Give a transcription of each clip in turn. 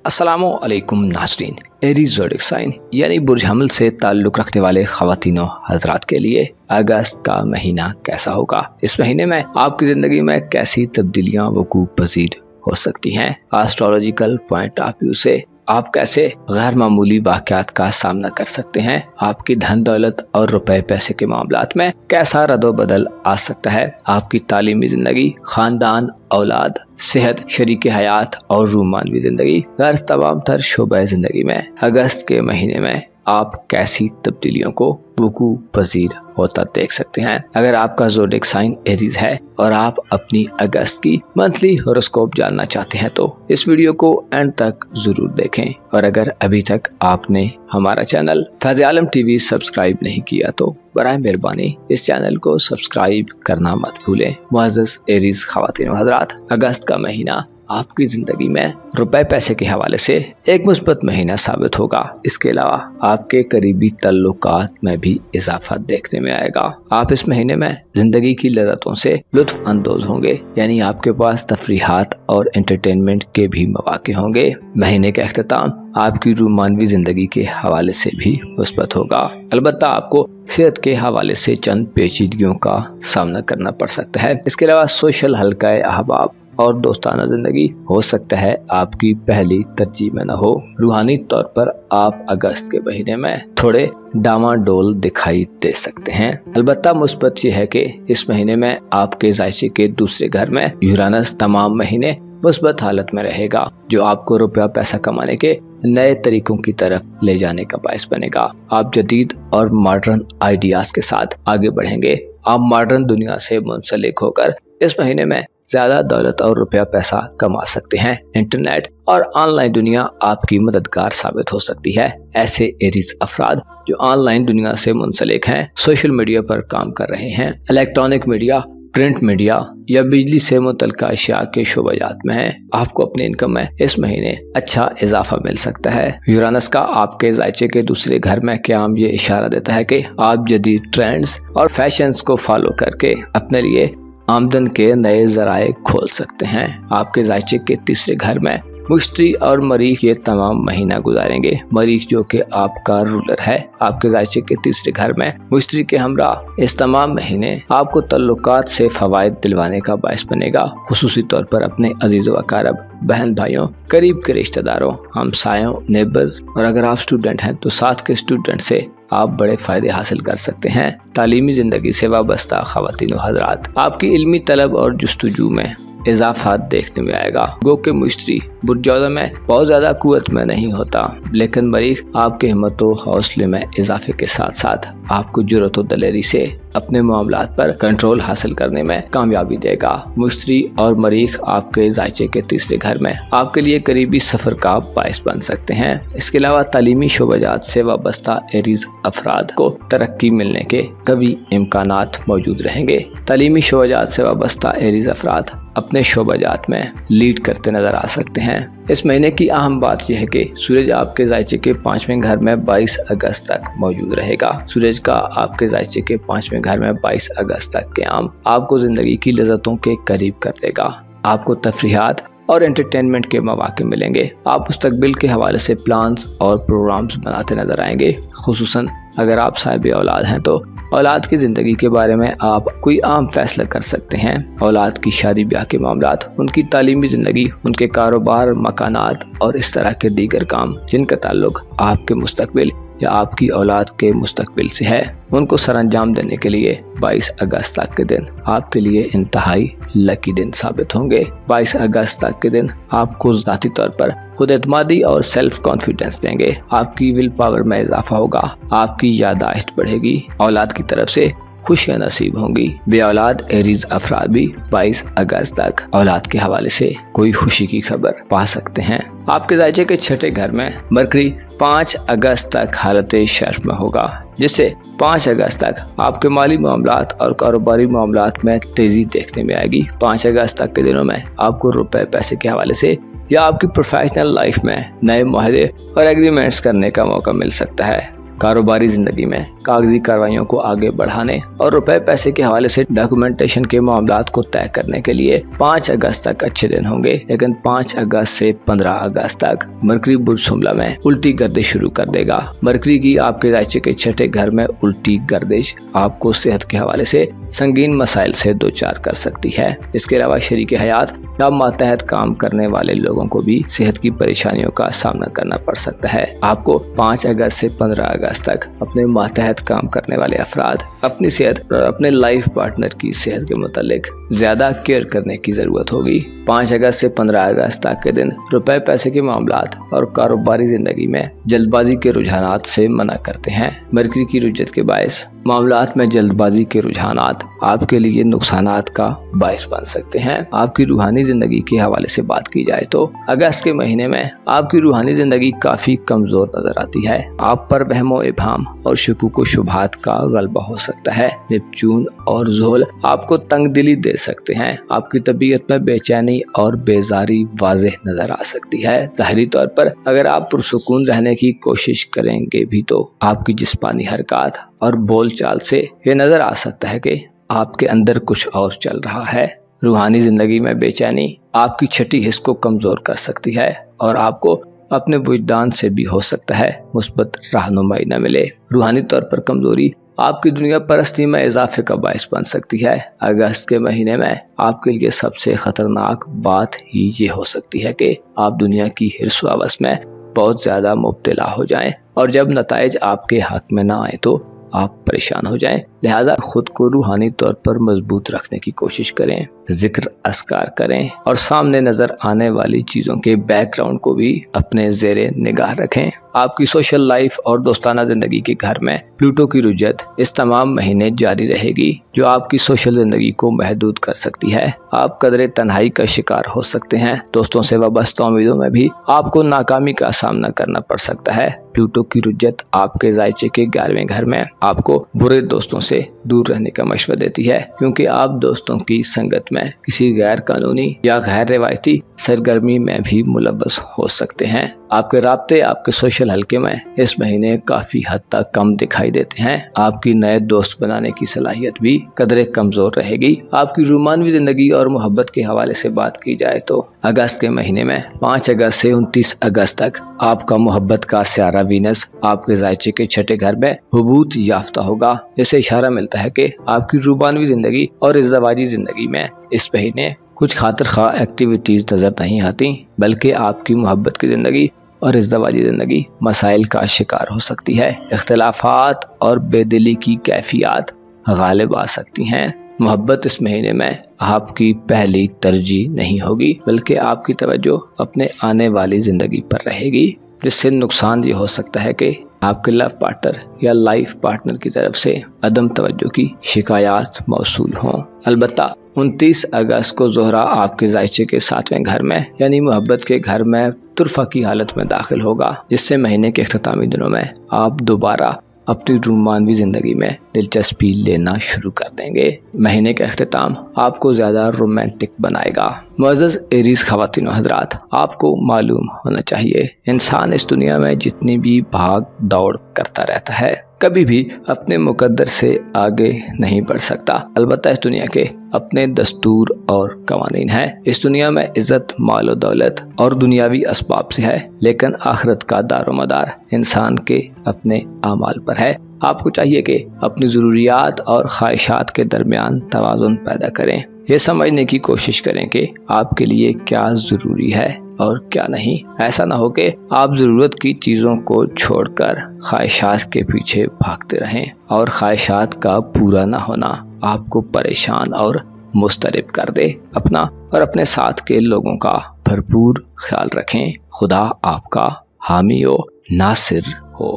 अस्सलामुअलैकुम नाज़रीन। Aries zodiac sign यानी बुर्ज हमल से ताल्लुक़ रखने वाले ख़वातीनो हज़रात के लिए अगस्त का महीना कैसा होगा। इस महीने में आपकी ज़िंदगी में कैसी तब्दीलियाँ वक़ूअ पज़ीर हो सकती हैं। एस्ट्रोलॉजिकल पॉइंट ऑफ व्यू से आप कैसे गैर मामूली वाक़यात का सामना कर सकते हैं। आपकी धन दौलत और रुपए पैसे के मामलात में कैसा रद्द-ओ-बदल आ सकता है। आपकी तालीमी ज़िंदगी, ख़ानदान, औलाद, सेहत, शरीक हयात और रूमानवी ज़िंदगी, गैर तमाम तर शोबे ज़िंदगी में अगस्त के महीने में आप कैसी तब्दीलियों को वक़ूअ पज़ीर होता देख सकते हैं। अगर आपका ज़ोडिक साइन एरीज़ है और आप अपनी अगस्त की मंथली हॉरोस्कोप जानना चाहते हैं तो इस वीडियो को एंड तक जरूर देखें। और अगर अभी तक आपने हमारा चैनल फैज़ आलम टीवी सब्सक्राइब नहीं किया तो बराए मेहरबानी इस चैनल को सब्सक्राइब करना मत भूलें। मुअज़्ज़ज़ एरीज़ ख़वातीन हज़रात, अगस्त का महीना आपकी जिंदगी में रुपए पैसे के हवाले से एक मुस्बत महीना साबित होगा। इसके अलावा आपके करीबी तल्लुकात में भी इजाफा देखने में आएगा। आप इस महीने में जिंदगी की लज़्ज़तों से लुत्फ अंदोज होंगे, यानी आपके पास तफरीहात और एंटरटेनमेंट के भी मौके होंगे। महीने का अख्ताम आपकी रूमानवी जिंदगी के हवाले से भी मुस्बत होगा। अलबत्ता आपको सेहत के हवाले से चंद पेचीदगियों का सामना करना पड़ सकता है। इसके अलावा सोशल हल्का अहबाब और दोस्ताना जिंदगी हो सकता है आपकी पहली तरजीह में न हो। रूहानी तौर पर आप अगस्त के महीने में थोड़े डामाडोल दिखाई दे सकते हैं। अलबत्ता मुस्बत यह है कि इस महीने में आपके जायचे के दूसरे घर में यूरानस तमाम महीने मुस्बत हालत में रहेगा, जो आपको रुपया पैसा कमाने के नए तरीकों की तरफ ले जाने का बायस बनेगा। आप जदीद और मॉडर्न आइडियाज के साथ आगे बढ़ेंगे। आप मॉडर्न दुनिया से मुंसलिक होकर इस महीने में ज्यादा दौलत और रुपया पैसा कमा सकते हैं। इंटरनेट और ऑनलाइन दुनिया आपकी मददगार साबित हो सकती है। ऐसे एरीज अफराद जो ऑनलाइन दुनिया से मुंसलिक हैं, सोशल मीडिया पर काम कर रहे हैं, इलेक्ट्रॉनिक मीडिया, प्रिंट मीडिया या बिजली से मुतल्लिक़ अशिया के शोबाजात में हैं, आपको अपने इनकम में इस महीने अच्छा इजाफा मिल सकता है। यूरानस का आपके जायचे के दूसरे घर में क़याम ये इशारा देता है कि आप जदीद ट्रेंड्स और फैशंस को फॉलो करके अपने लिए आमदन के नए ज़राए खोल सकते हैं। आपके जायचे के तीसरे घर में मुश्तरी और मरीख ये तमाम महीना गुजारेंगे। मरीख जो कि आपका रूलर है, आपके जायचे के तीसरे घर में मुश्तरी के हमरा इस तमाम महीने आपको तल्लुकात से फवायद दिलवाने का बायस बनेगा, खुसूसी तौर पर अपने अजीज़ व अकारब, बहन भाइयों, करीब के रिश्तेदारों, हमसायों, नेबर्स और अगर आप स्टूडेंट हैं तो साथ के स्टूडेंट से आप बड़े फायदे हासिल कर सकते हैं। तालीमी जिंदगी से वाबस्ता ख़वातीन हज़रात, आपकी इल्मी तलब और जुस्तजू में इजाफा देखने में आएगा। गो के मुश्तरी बुर्जौदा में बहुत ज्यादा कुव्वत में नहीं होता, लेकिन मरीख आपके हिम्मत व हौसले में इजाफे के साथ साथ आपको जुर्रत व दलेरी से अपने मामलात पर कंट्रोल हासिल करने में कामयाबी देगा। मुश्तरी और मरीख आपके जायचे के तीसरे घर में आपके लिए करीबी सफर का बायस बन सकते हैं। इसके अलावा तालीमी शोबाजात से वाबस्ता एरीज अफराद को तरक्की मिलने के कभी इम्कानात मौजूद रहेंगे। तालीमी शोबाजात से वाबस्ता एरीज अफराद अपने शोबाजात में लीड करते नजर आ सकते हैं। इस महीने की अहम बात यह है कि सूरज आपके जायचे के 5वें घर में 22 अगस्त तक मौजूद रहेगा। सूरज का आपके जायचे के 5वें घर में 22 अगस्त तक क़याम आपको जिंदगी की लज़्ज़तों के करीब कर देगा। आपको तफरीहात और एंटरटेनमेंट के मौके मिलेंगे। आप मुस्तकबिल के हवाले से प्लान्स और प्रोग्राम्स बनाते नजर आएंगे। खुसूसन अगर आप साहिब औलाद हैं तो औलाद की ज़िंदगी के बारे में आप कोई आम फैसला कर सकते हैं। औलाद की शादी ब्याह के मामलात, उनकी तालीमी ज़िंदगी, उनके कारोबार, मकानात और इस तरह के दीगर काम जिनका ताल्लुक आपके मुस्तकबिल या आपकी औलाद के मुस्तकबिल से है, उनको सरअंजाम देने के लिए 22 अगस्त तक के दिन आपके लिए इंतहाई लकी दिन साबित होंगे। 22 अगस्त तक के दिन आपको ज़ाती तौर पर खुद एतमादी और सेल्फ कॉन्फिडेंस देंगे। आपकी विल पावर में इजाफा होगा, आपकी याददाश्त बढ़ेगी, औलाद की तरफ से खुशियाँ नसीब होंगी। बे औलाद एरीज अफराद भी 22 अगस्त तक औलाद के हवाले से कोई खुशी की खबर पा सकते हैं। आपके जायचे के छठे घर में मरकरी 5 अगस्त तक हालत शर्फ में होगा, जिससे 5 अगस्त तक आपके माली मामलात और कारोबारी मामलात में तेजी देखने में आएगी। 5 अगस्त तक के दिनों में आपको रुपए पैसे के हवाले से या आपकी प्रोफेशनल लाइफ में नए मुआहदे और एग्रीमेंट्स करने का मौका मिल सकता है। कारोबारी जिंदगी में कागजी कार्रवाइयों को आगे बढ़ाने और रुपए पैसे के हवाले से डॉक्यूमेंटेशन के मामलात को तय करने के लिए 5 अगस्त तक अच्छे दिन होंगे, लेकिन 5 अगस्त से 15 अगस्त तक मरकरी बुर्ज शुमला में उल्टी गर्दिश शुरू कर देगा। मरकरी की आपके राज्य के छठे घर में उल्टी गर्दिश आपको सेहत के हवाले से संगीन मसाइल से दो चार कर सकती है। इसके अलावा शरीके हयात या मातहत काम करने वाले लोगों को भी सेहत की परेशानियों का सामना करना पड़ सकता है। आपको 5 अगस्त से 15 अगस्त तक अपने मातहत काम करने वाले अफराद अपनी सेहत और अपने लाइफ पार्टनर की सेहत के मुतालिक ज्यादा केयर करने की जरूरत होगी। 5 अगस्त से 15 अगस्त तक के दिन रुपए पैसे के मामलात और कारोबारी जिंदगी में जल्दबाजी के रुझानात से मना करते हैं। मरकरी की रुज्जत के बायस मामलात में जल्दबाजी के रुझानात आपके लिए नुकसानात का बायस बन सकते हैं। आपकी रूहानी जिंदगी के हवाले से बात की जाए तो अगस्त के महीने में आपकी रूहानी जिंदगी काफी कमजोर नजर आती है। आप पर वहमो इबाम और शुकूक शुबहात का गलबा हो सकता है। नेपच्यून और ज़ोहल आपको तंग दिली दे सकते हैं। आपकी तबीयत में बेचैनी और बेजारी वाज़ेह नजर आ सकती है। ज़ाहिरी तौर पर अगर आप पुरसुकून रहने की कोशिश करेंगे भी तो आपकी जिस्मानी हरकत और बोलचाल से ये नजर आ सकता है कि आपके अंदर कुछ और चल रहा है। रूहानी जिंदगी में बेचैनी आपकी छठी हिस्स को कमजोर कर सकती है और आपको अपने वजदान से भी हो सकता है मुस्बत रहनुमाई न मिले। रूहानी तौर पर कमजोरी आपकी दुनिया परस्ती में इजाफे का बायस बन सकती है। अगस्त के महीने में आपके लिए सबसे खतरनाक बात ही ये हो सकती है कि आप दुनिया की हिर्स हवस में बहुत ज्यादा मुब्तला हो जाएं और जब नताइज आपके हक में ना आए तो आप परेशान हो जाएं। लिहाजा खुद को रूहानी तौर पर मजबूत रखने की कोशिश करें, जिक्र अस्कार करें और सामने नजर आने वाली चीजों के बैकग्राउंड को भी अपने ज़ेरे निगाह रखें। आपकी सोशल लाइफ और दोस्ताना जिंदगी के घर में प्लूटो की रुजत इस तमाम महीने जारी रहेगी, जो आपकी सोशल जिंदगी को महदूद कर सकती है। आप कदरे तन्हाई का शिकार हो सकते हैं। दोस्तों से वाबस्ता उम्मीदों में भी आपको नाकामी का सामना करना पड़ सकता है। प्लूटो की रुजत आपके जायचे के 11वें घर में आपको बुरे दोस्तों से दूर रहने का मशवरा देती है, क्योंकि आप दोस्तों की संगत में किसी गैर कानूनी या गैर रिवायती सरगर्मी में भी मुलव्वस हो सकते हैं। आपके राब्ते आपके सोशल हल्के में इस महीने काफी हद तक कम दिखाई देते हैं। आपकी नए दोस्त बनाने की सलाहियत भी कदरे कमजोर रहेगी। आपकी रूमानवी जिंदगी और मोहब्बत के हवाले से बात की जाए तो अगस्त के महीने में 5 अगस्त से 29 अगस्त तक आपका मोहब्बत का सियारा वीनस आपके जायचे के छठे घर में हुबूत याफ्ता होगा। इससे इशारा मिलता है कि आपकी रूमानवी जिंदगी और इज़्ज़वाजी जिंदगी में इस महीने कुछ खातिर खा एक्टिविटीज नजर नहीं आती, बल्कि आपकी मोहब्बत की जिंदगी और इज़्ज़वाजी जिंदगी मसाइल का शिकार हो सकती है। इख्तिलाफात और बेदिली की कैफियत गालिब आ सकती हैं। मोहब्बत इस महीने में आपकी पहली तरजीह नहीं होगी, बल्कि आपकी तवज्जो अपने आने वाली जिंदगी पर रहेगी, जिससे नुकसान ये हो सकता है कि आपके लव पार्टनर या लाइफ पार्टनर की तरफ से अदम तवज्जो की शिकायत मौसूल हों। अलबत्ता 29 अगस्त को ज़ोहरा आपके जायचे के 7वें घर में यानी मोहब्बत के घर में तुरफा की हालत में दाखिल होगा, जिससे महीने के इख्तितामी दिनों में आप दोबारा अपनी रूमानवी जिंदगी में दिलचस्पी लेना शुरू कर देंगे। महीने का इख्तिताम आपको ज्यादा रोमांटिक बनाएगा। मुअज़्ज़ज़ एरीज़ ख़वातीन व हज़रात, आपको मालूम होना चाहिए इंसान इस दुनिया में जितनी भी भाग दौड़ करता रहता है, कभी भी अपने मुकद्दर से आगे नहीं बढ़ सकता। अलबत्ता इस दुनिया के अपने दस्तूर और कवानीन हैं। इस दुनिया में इज्जत, माल और दौलत और दुनियावी असबाब से है, लेकिन आखिरत का दारोमदार इंसान के अपने आमाल पर है। आपको चाहिए कि अपनी ज़रूरियात और ख्वाहिशात के दरमियान तवाज़ुन पैदा करें। ये समझने की कोशिश करें कि आपके लिए क्या ज़रूरी है और क्या नहीं। ऐसा ना हो कि आप ज़रूरत की चीज़ों को छोड़कर ख्वाहिशात के पीछे भागते रहें और ख्वाहिशात का पूरा ना होना आपको परेशान और मुस्तरिब कर दे। अपना और अपने साथ के लोगों का भरपूर ख्याल रखें। खुदा आपका हामी हो, नासिर हो।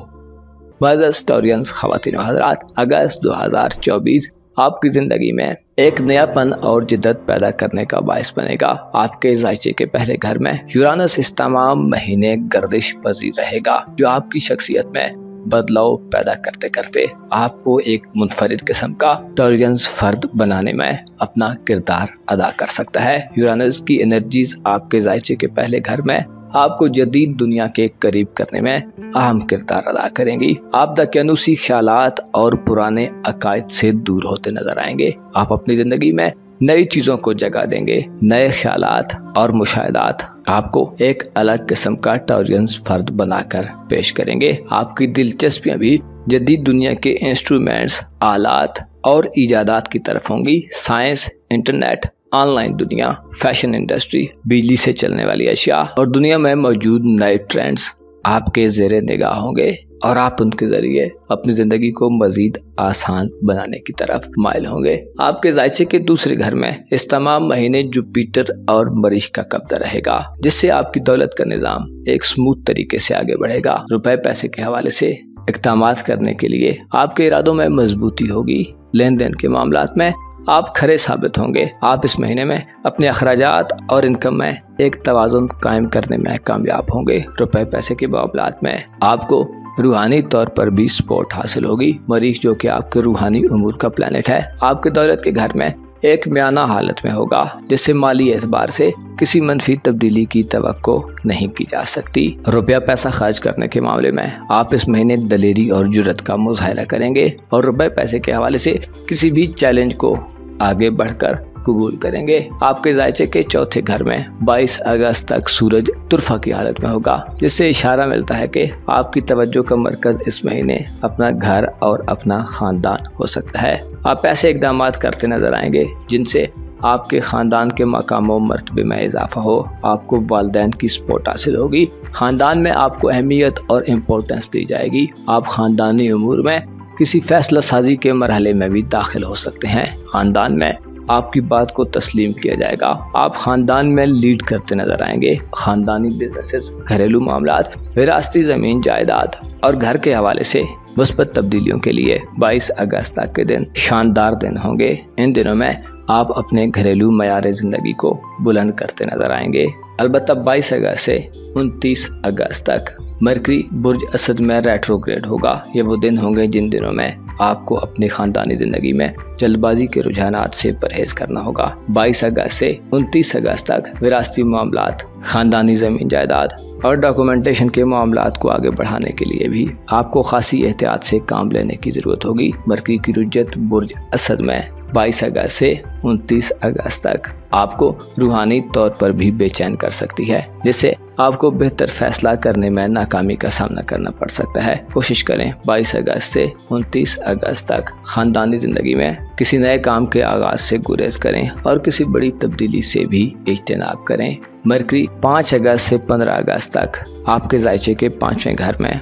मुअज़्ज़ज़ स्टोरियंस ख़वातीन व हज़रात, अगस्त 2024 आपकी ज़िंदगी में एक नयापन और जिद्दत पैदा करने का बायस बनेगा। आपके जायचे के पहले घर में यूरानस इस तमाम महीने गर्दिश पजीर रहेगा, जो आपकी शख्सियत में बदलाव पैदा करते करते आपको एक मुनफरिद किस्म का टॉरियंस फर्द बनाने में अपना किरदार अदा कर सकता है। यूरानस की एनर्जीज आपके जायचे के पहले घर में आपको जदीद दुनिया के करीब करने में अहम किरदार अदा करेंगी। आप दकियानूसी ख्यालात और पुराने अकायद से दूर होते नजर आएंगे। आप अपनी जिंदगी में नई चीजों को जगह देंगे। नए ख्यालात और मुशाहिदात आपको एक अलग किस्म का टॉलरेंस फर्द बनाकर पेश करेंगे। आपकी दिलचस्पियां भी जदीद दुनिया के इंस्ट्रूमेंट्स, आलात और इजादात की तरफ होंगी। साइंस, इंटरनेट, ऑनलाइन दुनिया, फैशन इंडस्ट्री, बिजली से चलने वाली अशिया और दुनिया में मौजूद नए ट्रेंड्स आपके ज़ेरे निगाह होंगे और आप उनके जरिए अपनी जिंदगी को मजीद आसान बनाने की तरफ माइल होंगे। आपके जायचे के दूसरे घर में इस तमाम महीने जुपिटर और मरीज का कब्जा रहेगा, जिससे आपकी दौलत का निजाम एक स्मूथ तरीके से आगे बढ़ेगा। रुपए पैसे के हवाले से इक़दामात करने के लिए आपके इरादों में मजबूती होगी। लेन देन के मामलात में आप खरे साबित होंगे। आप इस महीने में अपने अखराजात और इनकम में एक तवाज़ुन कायम करने में कामयाब होंगे। रुपए पैसे के मामलात में आपको रूहानी तौर पर भी सपोर्ट हासिल होगी। मरीज जो कि आपके रूहानी उमूर का प्लैनेट है, आपके दौलत के घर में एक म्याना हालत में होगा, जिससे माली एतबार से किसी मनफी तब्दीली की तवक्को नहीं की जा सकती। रुपया पैसा खर्च करने के मामले में आप इस महीने दलेरी और जुर्रत का मुजाहिरा करेंगे और रुपए पैसे के हवाले से किसी भी चैलेंज को आगे बढ़कर कबूल करेंगे। आपके जायचे के चौथे घर में 22 अगस्त तक सूरज तुरफा की हालत में होगा, जिससे इशारा मिलता है कि आपकी तवज्जो का मरकज इस महीने अपना घर और अपना खानदान हो सकता है। आप ऐसे इकदाम करते नजर आएंगे जिनसे आपके खानदान के मकाम व मर्तबे में इजाफा हो। आपको वालिदैन की सपोर्ट हासिल होगी। खानदान में आपको अहमियत और इम्पोर्टेंस दी जाएगी। आप खानदानी उमूर में किसी फैसला साजी के मरहले में भी दाखिल हो सकते हैं। खानदान में आपकी बात को तस्लीम किया जाएगा। आप खानदान में लीड करते नजर आएंगे। खानदानी बिजनेसेस, घरेलू मामलात, विरासती जमीन जायदाद और घर के हवाले से मुस्बत तब्दीलियों के लिए 22 अगस्त तक के दिन शानदार दिन होंगे। इन दिनों में आप अपने घरेलू मयार जिंदगी को बुलंद करते नजर आएंगे। अलबत्ता 22 अगस्त से 29 अगस्त तक मरकरी बुर्ज असद में रेट्रोग्रेड होगा। ये वो दिन होंगे जिन दिनों में आपको अपनी खानदानी जिंदगी में जल्दबाजी के रुझानात से परहेज करना होगा। 22 अगस्त से 29 अगस्त तक विरासती मामलात, खानदानी जमीन जायदाद और डॉक्यूमेंटेशन के मामलात को आगे बढ़ाने के लिए भी आपको खासी एहतियात से काम लेने की जरूरत होगी। मरकरी की रुजत बुर्ज असद में 22 अगस्त से 29 अगस्त तक आपको रूहानी तौर पर भी बेचैन कर सकती है, जिससे आपको बेहतर फैसला करने में नाकामी का सामना करना पड़ सकता है। कोशिश करें 22 अगस्त से 29 अगस्त तक खानदानी जिंदगी में किसी नए काम के आगाज से गुरेज करें और किसी बड़ी तब्दीली से भी इज्तनाब करें। मरकरी 5 अगस्त से 15 अगस्त तक आपके जायचे के 5वें घर में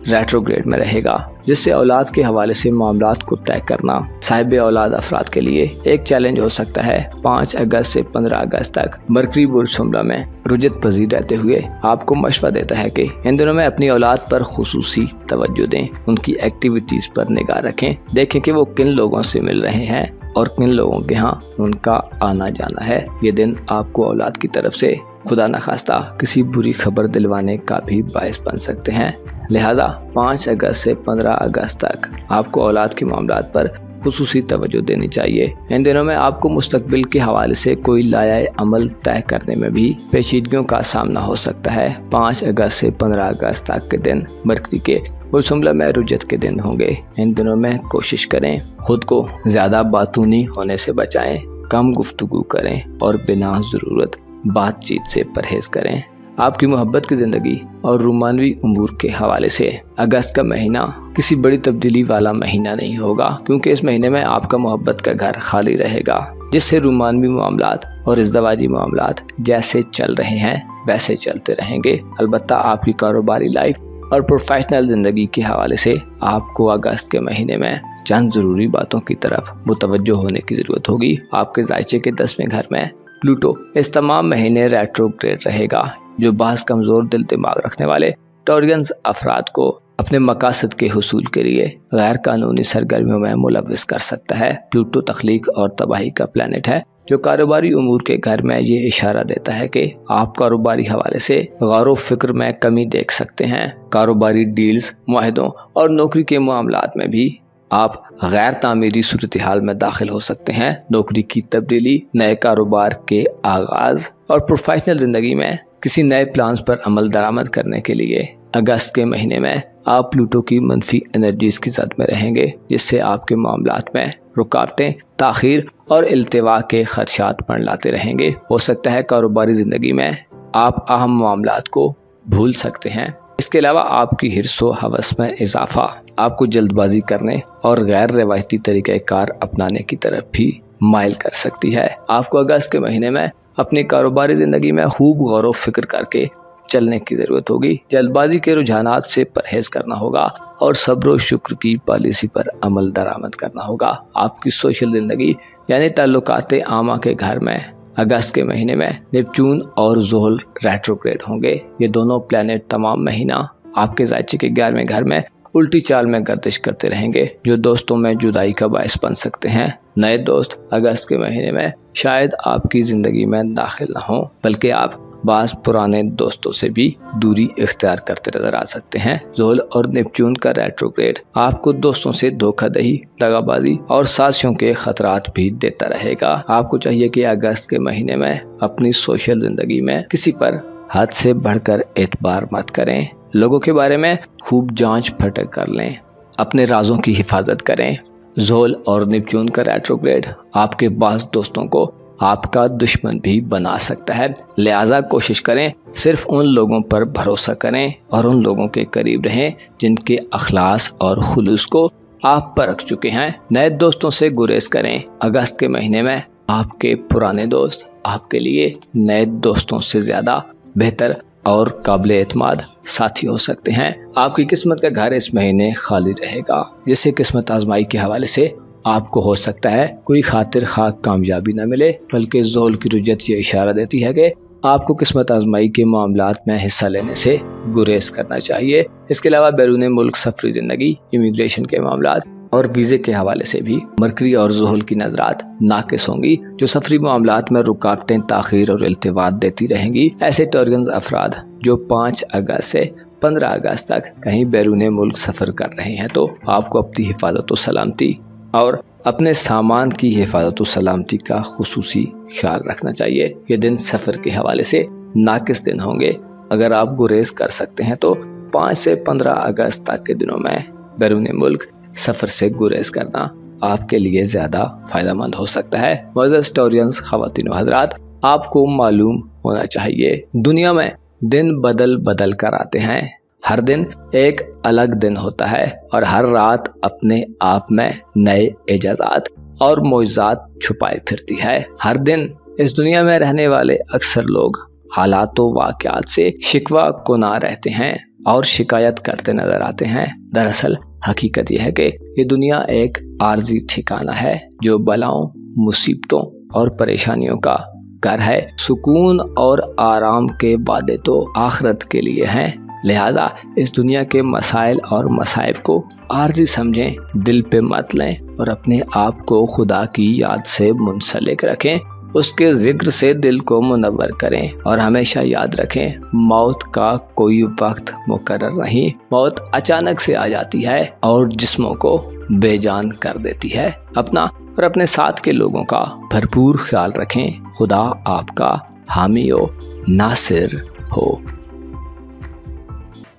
रेट्रोग्रेड में रहेगा, जिससे औलाद के हवाले से मामलात को तय करना साहिब औलाद अफराद के लिए एक चैलेंज हो सकता है। 5 अगस्त से 15 अगस्त तक मरकरी बुर्ज शुमरा में रुजत पजीर रहते हुए आपको मशवरा देता है कि इन दिनों में अपनी औलाद पर खुसूसी तवज्जो दें। उनकी एक्टिविटीज पर निगाह रखें। देखें कि वो किन लोगों से मिल रहे हैं और किन लोगों के यहाँ उनका आना जाना है। ये दिन आपको औलाद की तरफ से खुदा न खास्ता किसी बुरी खबर दिलवाने का भी बायस बन सकते हैं। लिहाजा 5 अगस्त से 15 अगस्त तक आपको औलाद के मामलात पर खुसूसी तवज्जो देनी चाहिए। इन दिनों में आपको मुस्तकबिल के हवाले से कोई लाया अमल तय करने में भी पेचीदगियों का सामना हो सकता है। 5 अगस्त से 15 अगस्त तक के दिन मरकरी के बुर्ज में रुजत के दिन होंगे। इन दिनों में कोशिश करें खुद को ज्यादा बातूनी होने से बचाएं, कम गुफ्तगू करें और बिना जरूरत बातचीत से परहेज करें। आपकी मोहब्बत की जिंदगी और रूमानवी उमूर के हवाले से अगस्त का महीना किसी बड़ी तब्दीली वाला महीना नहीं होगा, क्योंकि इस महीने में आपका मोहब्बत का घर खाली रहेगा, जिससे रूमानवी मामलात और इज़्दवाजी मामलात जैसे चल रहे हैं वैसे चलते रहेंगे। अलबत्ता आपकी कारोबारी लाइफ और प्रोफेशनल जिंदगी के हवाले से आपको अगस्त के महीने में चंद जरूरी बातों की तरफ मुतवज्जो होने की जरूरत होगी। आपके जायचे के 10वें घर में प्लूटो इस तमाम महीने रेट्रोग्रेड रहेगा, जो बास कमजोर दिल दिमाग रखने वाले टॉरियंस अफराद को अपने मकासद के हुसूल के लिए गैर कानूनी सरगर्मियों में मुलव्विस कर सकता है। प्लूटो तख्लीक और तबाही का प्लैनेट है, जो कारोबारी उमूर के घर में ये इशारा देता है कि आप कारोबारी हवाले से गौर फिक्र में कमी देख सकते हैं। कारोबारी डील्स, मुआहदों और नौकरी के मामलात में भी आप गैर तामीरी सूरत हाल में दाखिल हो सकते हैं। नौकरी की तब्दीली, नए कारोबार के आगाज और प्रोफेशनल जिंदगी में किसी नए प्लान्स पर अमल दरामद करने के लिए अगस्त के महीने में आप प्लूटो की मनफी एनर्जीज की जद में रहेंगे, जिससे आपके मामलात में रुकावटें, ताखीर और इल्तिवा के खदशात मंडलाते रहेंगे। हो सकता है कारोबारी जिंदगी में आप अहम मामलात को भूल सकते हैं। इसके अलावा आपकी हिर्सो हवस में इजाफा आपको जल्दबाजी करने और गैर रवायती तरीक़ाकार अपनाने की तरफ भी माइल कर सकती है। आपको अगस्त के महीने में अपनी कारोबारी ज़िंदगी में खूब गौर व फिक्र करके चलने की ज़रूरत होगी। जल्दबाजी के रुझानात से परहेज करना होगा और सब्र व शुक्र की पॉलिसी पर अमल दरामद करना होगा। आपकी सोशल ज़िंदगी यानी ताल्लुकात आमा के घर में अगस्त के महीने में नेपच्यून और ज़ोहल रेट्रोग्रेड होंगे। ये दोनों प्लैनेट तमाम महीना आपके ज़ायचे के 11वें घर में उल्टी चाल में गर्दिश करते रहेंगे, जो दोस्तों में जुदाई का बायस बन सकते हैं। नए दोस्त अगस्त के महीने में शायद आपकी ज़िंदगी में दाखिल न हों, बल्कि आप बाज़ पुराने दोस्तों से भी दूरी इख्तियार करते नजर आ सकते हैं। ज़ोहल और नेपच्यून का रेट्रोग्रेड आपको दोस्तों से धोखाधड़ी, दगाबाजी और साजिशों के खतरात भी देता रहेगा। आपको चाहिए कि अगस्त के महीने में अपनी सोशल जिंदगी में किसी पर हद से बढ़कर एतबार मत करें। लोगों के बारे में खूब जांच फटक कर लें, अपने राजों की हिफाजत करें। ज़ोहल और नेपच्यून का रेट्रोग्रेड आपके बाज़ दोस्तों को आपका दुश्मन भी बना सकता है, लिहाजा कोशिश करें सिर्फ उन लोगों पर भरोसा करें और उन लोगों के करीब रहें जिनके अखलास और खुलूस को आप परख चुके हैं। नए दोस्तों से गुरेज करें। अगस्त के महीने में आपके पुराने दोस्त आपके लिए नए दोस्तों से ज़्यादा बेहतर और काबिल एतमाद साथी हो सकते हैं। आपकी किस्मत का घर इस महीने खाली रहेगा, जिससे किस्मत आजमाई के हवाले से आपको हो सकता है कोई खातिर खा कामयाबी न मिले, बल्कि ज़ोहल की रुजत ये इशारा देती है कि आपको किस्मत आजमाई के मामलात में हिस्सा लेने से गुरेज करना चाहिए। इसके अलावा बैरून मुल्क सफरी ज़िंदगी, इमिग्रेशन के मामलात और वीज़े के हवाले से भी मरकरी और ज़ोहल की नजरात नाकिस होंगी, जो सफरी मामलात में रुकावटें, ताखीर और इल्तिवात देती रहेंगी। ऐसे टॉर्गन्स अफराद जो 5 अगस्त से 15 अगस्त तक कहीं बैरून मुल्क सफ़र कर रहे हैं, तो आपको अपनी हिफाजत व सलामती और अपने सामान की हिफाजत व सलामती का खुसूसी ख्याल रखना चाहिए। ये दिन सफ़र के हवाले से नाकिस दिन होंगे। अगर आप गुरेज कर सकते हैं तो 5 से 15 अगस्त तक के दिनों में बैरून मुल्क सफ़र से गुरेज करना आपके लिए ज़्यादा फ़ायदेमंद हो सकता है। मुअज़्ज़ज़ टॉरियंस, ख़वातीन व हज़रात, आपको मालूम होना चाहिए दुनिया में दिन बदल बदल कर आते हैं। हर दिन एक अलग दिन होता है और हर रात अपने आप में नए एजाज़ात और मोइज़ात छुपाए फिरती है। हर दिन इस दुनिया में रहने वाले अक्सर लोग हालात व वाक़यात से शिकवा कुना रहते हैं और शिकायत करते नजर आते हैं। दरअसल हकीकत यह है कि ये दुनिया एक आर्जी ठिकाना है, जो बलाओं, मुसीबतों और परेशानियों का घर है। सुकून और आराम के वादे तो आखिरत के लिए हैं, लिहाजा इस दुनिया के मसाइल और मसाइब को आर्जी समझें, दिल पे मत लें और अपने आप को खुदा की याद से मुंसलिक रखें। उसके जिक्र से दिल को मुनव्वर करें और हमेशा याद रखें, मौत का कोई वक्त मुकर्रर नहीं। मौत अचानक से आ जाती है और जिस्मों को बेजान कर देती है। अपना और अपने साथ के लोगों का भरपूर ख्याल रखें। खुदा आपका हामी व नासिर हो।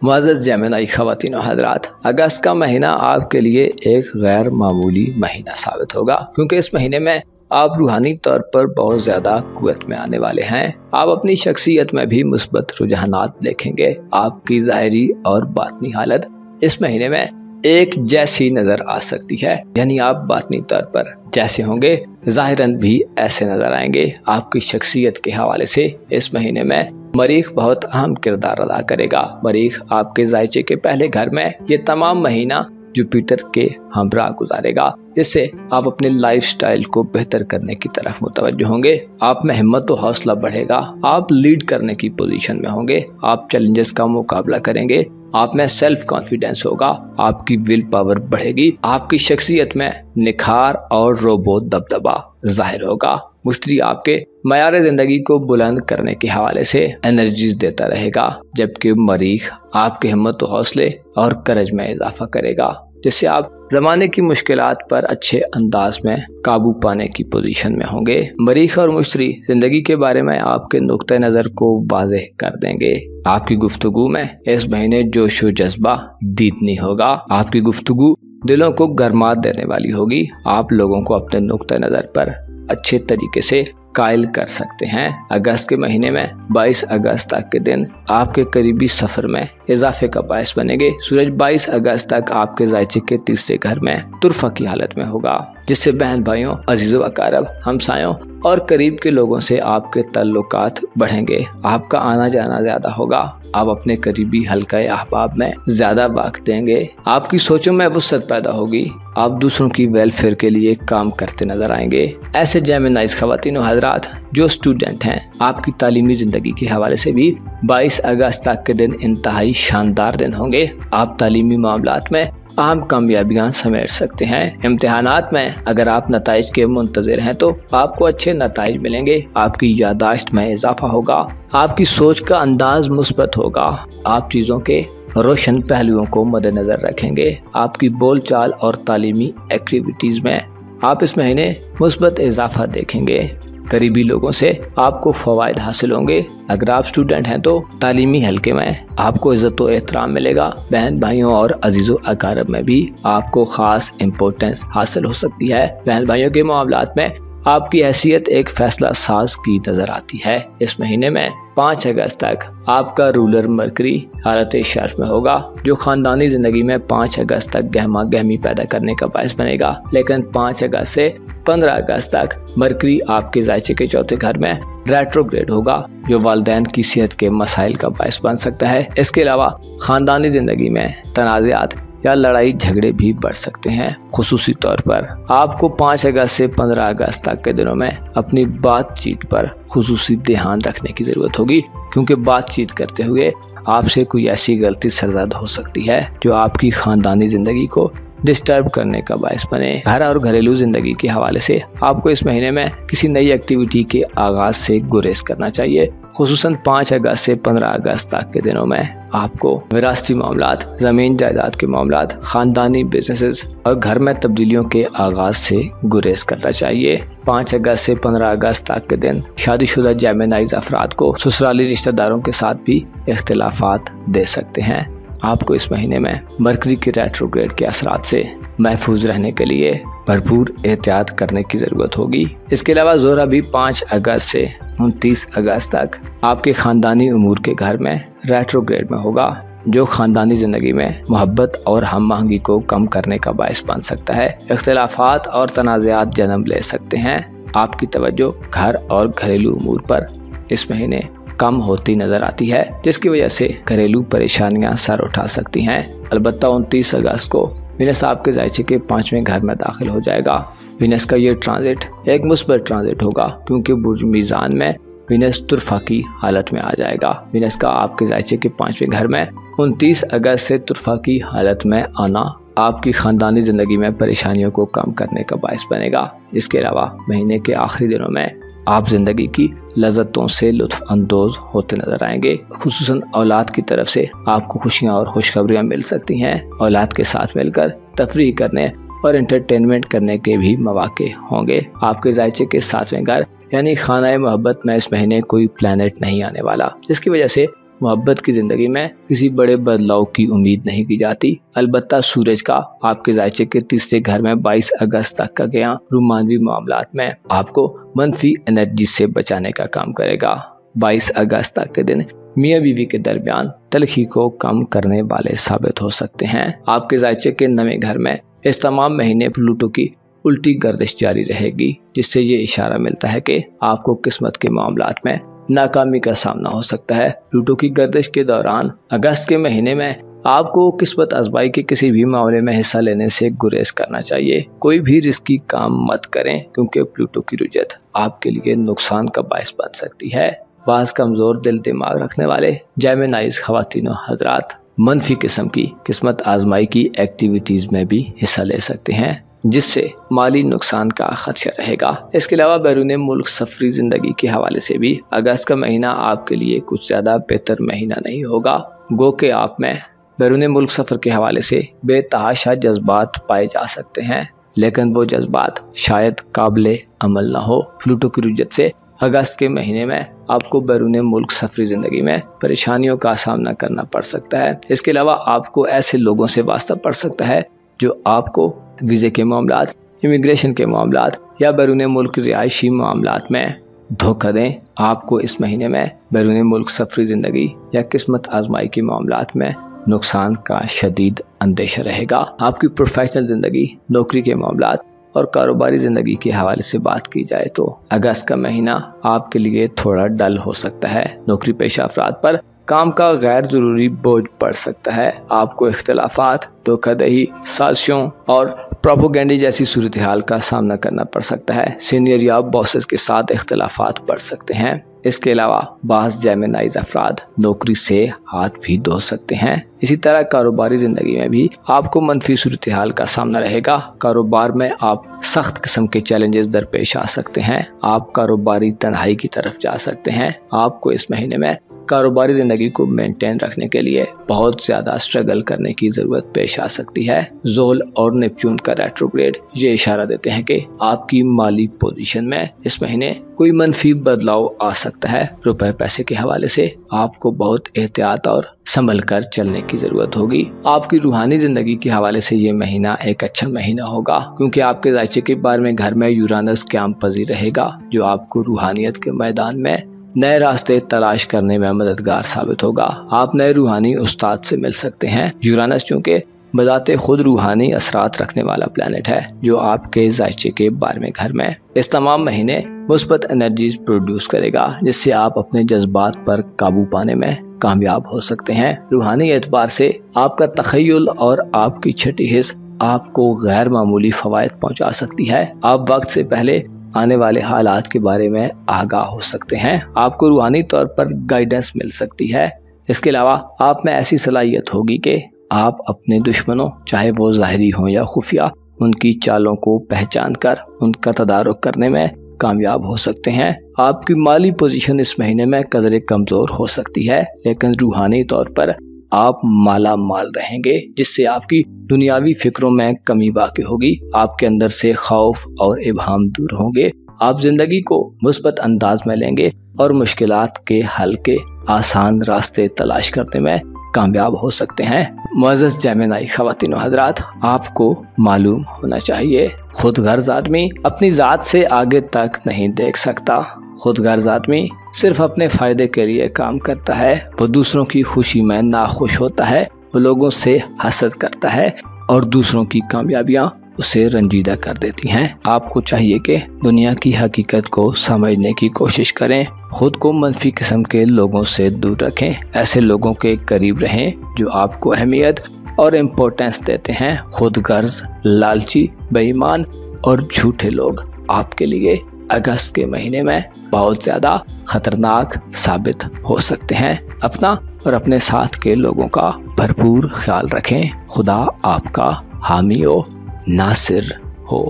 मुअज़्ज़ज़ जेमिनी ख़वातीन व हज़रात, अगस्त का महीना आपके लिए एक गैर मामूली महीना साबित होगा, क्योंकि इस महीने में आप रूहानी तौर पर बहुत ज़्यादा कुव्वत में आने वाले हैं। आप अपनी शख्सियत में भी मुस्बत रुझानात देखेंगे। आपकी ज़ाहिरी और बातनी हालत इस महीने में एक जैसी नज़र आ सकती है, यानी आप बातनी तौर पर जैसे होंगे ज़ाहिरन भी ऐसे नज़र आएंगे। आपकी शख्सियत के हवाले से इस महीने में मरीख बहुत अहम किरदार अदा करेगा। मरीख आपके ज़ायचे के पहले घर में ये तमाम महीना जुपिटर के हमरा गुजारेगा, जिससे आप अपने लाइफस्टाइल को बेहतर करने की तरफ मुतवज्जो होंगे। आप में हिम्मत और हौसला बढ़ेगा। आप लीड करने की पोजीशन में होंगे। आप चैलेंजेस का मुकाबला करेंगे। आप में सेल्फ कॉन्फिडेंस होगा। आपकी विल पावर बढ़ेगी। आपकी शख्सियत में निखार और रोबो दबदबा जाहिर होगा। मुश्तरी आपके मयार जिंदगी को बुलंद करने के हवाले से एनर्जीज देता रहेगा, जबकि मरीख आपके हिम्मत और हौसले और करज में इजाफा करेगा। जिससे आप ज़माने की मुश्किलात पर अच्छे अंदाज में काबू पाने की पोजीशन में होंगे। मरीख और मुश्तरी ज़िंदगी के बारे में आपके नुक्ते नज़र को वाज़ेह कर देंगे। आपकी गुफ्तगू में इस महीने जोश व जज्बा दीदनी होगा। आपकी गुफ्तगू दिलों को गरमा देने वाली होगी। आप लोगों को अपने नुक्ते नज़र पर अच्छे तरीके से कायल कर सकते हैं। अगस्त के महीने में 22 अगस्त तक के दिन आपके करीबी सफर में इजाफे का बायस बनेंगे। सूरज 22 अगस्त तक आपके जायचे के तीसरे घर में तुरफा की हालत में होगा, जिससे बहन भाइयों, अजीज़ो अकारब, हमसायों और करीब के लोगों से आपके ताल्लुकात बढ़ेंगे। आपका आना जाना ज्यादा होगा। आप अपने करीबी हल्का अहबाब में ज्यादा वक्त देंगे। आपकी सोचों में वुसअत पैदा होगी। आप दूसरों की वेलफेयर के लिए काम करते नजर आएंगे। ऐसे जेमिनाइज खवातीन और हजरात जो स्टूडेंट हैं, आपकी तालीमी जिंदगी के हवाले से भी 22 अगस्त तक के दिन इंतहाई शानदार दिन होंगे। आप तालीमी मामलात में अहम कामयाबियां समेट सकते हैं। इम्तिहानात में अगर आप नताइज के मुंतज़िर हैं तो आपको अच्छे नताइज मिलेंगे। आपकी यादाश्त में इजाफा होगा। आपकी सोच का अंदाज मुस्बत होगा। आप चीज़ों के रोशन पहलुओं को मद्देनजर रखेंगे। आपकी बोलचाल और तालीमी एक्टिविटीज़ में आप इस महीने मुस्बत इजाफा देखेंगे। करीबी लोगों से आपको फ़वाइद हासिल होंगे। अगर आप स्टूडेंट हैं तो तालीमी हल्के में आपको इज़्ज़त व एहतराम मिलेगा। बहन भाइयों और अजीज़ो अकारब में भी आपको ख़ास इम्पोर्टेंस हासिल हो सकती है। बहन भाइयों के मामलात में आपकी हैसियत एक फैसला साज की नजर आती है। इस महीने में 5 अगस्त तक आपका रूलर मरकरी हालत शर्फ में होगा, जो खानदानी जिंदगी में 5 अगस्त तक गहमा गहमी पैदा करने का बायस बनेगा। लेकिन 5 अगस्त से 15 अगस्त तक मरकरी आपके जायचे के चौथे घर में रेट्रोग्रेड होगा, जो वालिदैन की सेहत के मसाइल का बायस बन सकता है। इसके अलावा खानदानी जिंदगी में तनाज़ात या लड़ाई झगड़े भी बढ़ सकते हैं। खुसूसी तौर पर आपको 5 अगस्त से 15 अगस्त तक के दिनों में अपनी बातचीत पर खुसूसी ध्यान रखने की जरूरत होगी, क्योंकि बातचीत करते हुए आपसे कोई ऐसी गलती सरजद हो सकती है जो आपकी खानदानी जिंदगी को डिस्टर्ब करने का बायस बने। घर और घरेलू जिंदगी के हवाले से आपको इस महीने में किसी नई एक्टिविटी के आगाज से गुरेज करना चाहिए। खुसूसन 5 अगस्त से 15 अगस्त तक के दिनों में आपको विरासती मामलात, जमीन जायदाद के मामलात, खानदानी बिजनेसेस और घर में तब्दीलियों के आगाज से गुरेज करना चाहिए। 5 अगस्त से 15 अगस्त तक के दिन शादीशुदा जेमिनाइज अफराद को ससुराली रिश्तेदारों के साथ भी इख्तिलाफात दे सकते हैं। आपको इस महीने में मरकरी के रेट्रोग्रेड के असरात से महफूज रहने के लिए भरपूर एहतियात करने की ज़रूरत होगी। इसके अलावा ज़ोहरा भी 5 अगस्त से 29 अगस्त तक आपके ख़ानदानी उमूर के घर में रेट्रोग्रेड में होगा, जो ख़ानदानी ज़िंदगी में मोहब्बत और हम आहंगी को कम करने का बायस बन सकता है। इख्तिलाफात और तनाज़ात जन्म ले सकते हैं। आपकी तवज्जो घर और घरेलू उमूर पर इस महीने कम होती नजर आती है, जिसकी वजह से घरेलू परेशानियां सर उठा सकती हैं। अलबत्ता 29 अगस्त को वीनस आपके जायचे के 5वें घर में दाखिल हो जाएगा। वीनस का ये ट्रांजिट एक मुस्बत ट्रांजिट होगा, क्योंकि बुर्ज मीज़ान में वीनस तुरफा की हालत में आ जाएगा। वीनस का आपके जायचे के 5वें घर में 29 अगस्त से तुरफा की हालत में आना आपकी खानदानी जिंदगी में परेशानियों को कम करने का बायस बनेगा। इसके अलावा महीने के आखिरी दिनों में आप जिंदगी की लज़्ज़तों से लुत्फ़ अंदोज़ होते नजर आएंगे। खुसूसन औलाद की तरफ से आपको खुशियाँ और खुशखबरियाँ मिल सकती हैं। औलाद के साथ मिलकर तफरीह करने और एंटरटेनमेंट करने के भी मौके होंगे। आपके जायचे के 7वें घर यानी खाना मोहब्बत में इस महीने कोई प्लैनेट नहीं आने वाला, जिसकी वजह से मोहब्बत की ज़िंदगी में किसी बड़े बदलाव की उम्मीद नहीं की जाती। अलबत्ता सूरज का आपके जायचे के तीसरे घर में 22 अगस्त तक का गया रूमानवी मामलात में आपको मनफी एनर्जी से बचाने का काम करेगा। 22 अगस्त तक के दिन मियाँ बीवी के दरमियान तलखी को कम करने वाले साबित हो सकते हैं। आपके जायचे के 9वें घर में इस तमाम महीने प्लूटो की उल्टी गर्दिश जारी रहेगी, जिससे ये इशारा मिलता है कि आपको किस्मत के मामलात में नाकामी का सामना हो सकता है। प्लूटो की गर्दिश के दौरान अगस्त के महीने में आपको किस्मत आजमाई के किसी भी मामले में हिस्सा लेने से गुरेज करना चाहिए। कोई भी रिस्की काम मत करें, क्योंकि प्लूटो की रुजत आपके लिए नुकसान का बायस बन सकती है। बाज़ कमजोर दिल दिमाग रखने वाले जेमिनाइज खवातीनों हजरात मनफी किस्म की किस्मत आजमाई की एक्टिविटीज में भी हिस्सा ले सकते हैं, जिससे माली नुकसान का खदशा रहेगा। इसके अलावा बैरून मुल्क सफरी जिंदगी के हवाले से भी अगस्त का महीना आपके लिए कुछ ज्यादा बेहतर महीना नहीं होगा। गो के आप में बैरून मुल्क सफ़र के हवाले से बेतहाशा जज्बात पाए जा सकते हैं, लेकिन वो जज्बात शायद काबिल अमल ना हो। प्लूटो की रुजत से अगस्त के महीने में आपको बैरून मुल्क सफरी ज़िंदगी में परेशानियों का सामना करना पड़ सकता है। इसके अलावा आपको ऐसे लोगों से वास्ता पड़ सकता है जो आपको वीज़े के मामलात, इमिग्रेशन के मामलात या बैरून मुल्क रिहायशी मामलात में धोखा दें। आपको इस महीने में बैरून मुल्क सफरी ज़िंदगी या किस्मत आजमाई के मामलात में नुकसान का शदीद अंदेशा रहेगा। आपकी प्रोफेशनल ज़िंदगी, नौकरी के मामलात और कारोबारी ज़िंदगी के हवाले से बात की जाए तो अगस्त का महीना आपके लिए थोड़ा डल हो सकता है। नौकरी पेशा अफराद पर काम का गैर ज़रूरी बोझ पड़ सकता है। आपको इख्तिलाफात, धोखाधड़ी, साजिशों और प्रोपोगेंडे जैसी सूरत हाल का सामना करना पड़ सकता है। सीनियर या बॉसेस के साथ इख्तिलाफात पड़ सकते हैं। इसके अलावा बाज़ जेमिनाइज अफराद नौकरी से हाथ भी धो सकते हैं। इसी तरह कारोबारी ज़िंदगी में भी आपको मनफी सूरत हाल का सामना रहेगा। कारोबार में आप सख्त किस्म के चैलेंजेस दरपेश आ सकते हैं। आप कारोबारी तन्हाई की तरफ जा सकते हैं। आपको इस महीने में कारोबारी ज़िंदगी को मेंटेन रखने के लिए बहुत ज़्यादा स्ट्रगल करने की ज़रूरत पेश आ सकती है। ज़ोल और नेपच्यून का रेट्रोग्रेड ये इशारा देते हैं कि आपकी माली पोजीशन में इस महीने कोई मनफी बदलाव आ सकता है। रुपए पैसे के हवाले से आपको बहुत एहतियात और संभल कर चलने की ज़रूरत होगी। आपकी रूहानी ज़िंदगी के हवाले से ये महीना एक अच्छा महीना होगा, क्योंकि आपके ज़ायचे के बारे में घर में यूरानस क़याम पज़ीर रहेगा, जो आपको रूहानियत के मैदान में नए रास्ते तलाश करने में मददगार साबित होगा। आप नए रूहानी उस्ताद से मिल सकते हैं। यूरानस चूँकि बजाते खुद रूहानी असरात रखने वाला प्लैनेट है, जो आपके ज़ायचे के बारे में घर में इस तमाम महीने मुस्बत एनर्जीज प्रोड्यूस करेगा, जिससे आप अपने जज्बात पर काबू पाने में कामयाब हो सकते हैं। रूहानी एतबार से आपका तख़य्युल और आपकी छठी हिस्स आपको गैर मामूली फ़वाइद पहुँचा सकती है। आप वक्त से पहले आने वाले हालात के बारे में आगाह हो सकते हैं। आपको रूहानी तौर पर गाइडेंस मिल सकती है। इसके अलावा आप में ऐसी सलाहियत होगी कि आप अपने दुश्मनों, चाहे वो ज़ाहिरी हों या खुफिया, उनकी चालों को पहचान कर उनका तदारुक करने में कामयाब हो सकते हैं। आपकी माली पोजीशन इस महीने में कदरे कमज़ोर हो सकती है, लेकिन रूहानी तौर पर आप माला माल रहेंगे, जिससे आपकी दुनियावी फिक्रों में कमी वाक़ई होगी। आपके अंदर से खौफ और इबहाम दूर होंगे। आप जिंदगी को मुस्बत अंदाज में लेंगे और मुश्किलात के हल के आसान रास्ते तलाश करने में कामयाब हो सकते हैं। मुअज़्ज़ज़ जेमिनाई ख़वातीन व हज़रात, आपको मालूम होना चाहिए, खुद गर्ज़ आदमी अपनी ज़ात से आगे तक नहीं देख सकता। खुद गर्ज़ आदमी सिर्फ अपने फ़ायदे के लिए काम करता है। वो दूसरों की खुशी में नाखुश होता है। वो लोगों से हसद करता है और दूसरों की कामयाबियाँ उसे रंजीदा कर देती हैं। आपको चाहिए कि दुनिया की हकीकत को समझने की कोशिश करें। खुद को मनफी किस्म के लोगों से दूर रखें। ऐसे लोगों के करीब रहें जो आपको अहमियत और इम्पोर्टेंस देते हैं। खुद गर्ज, लालची, बेईमान और झूठे लोग आपके लिए अगस्त के महीने में बहुत ज़्यादा खतरनाक साबित हो सकते हैं। अपना और अपने साथ के लोगों का भरपूर ख्याल रखें। खुदा आपका हामी हो, नासिर हो।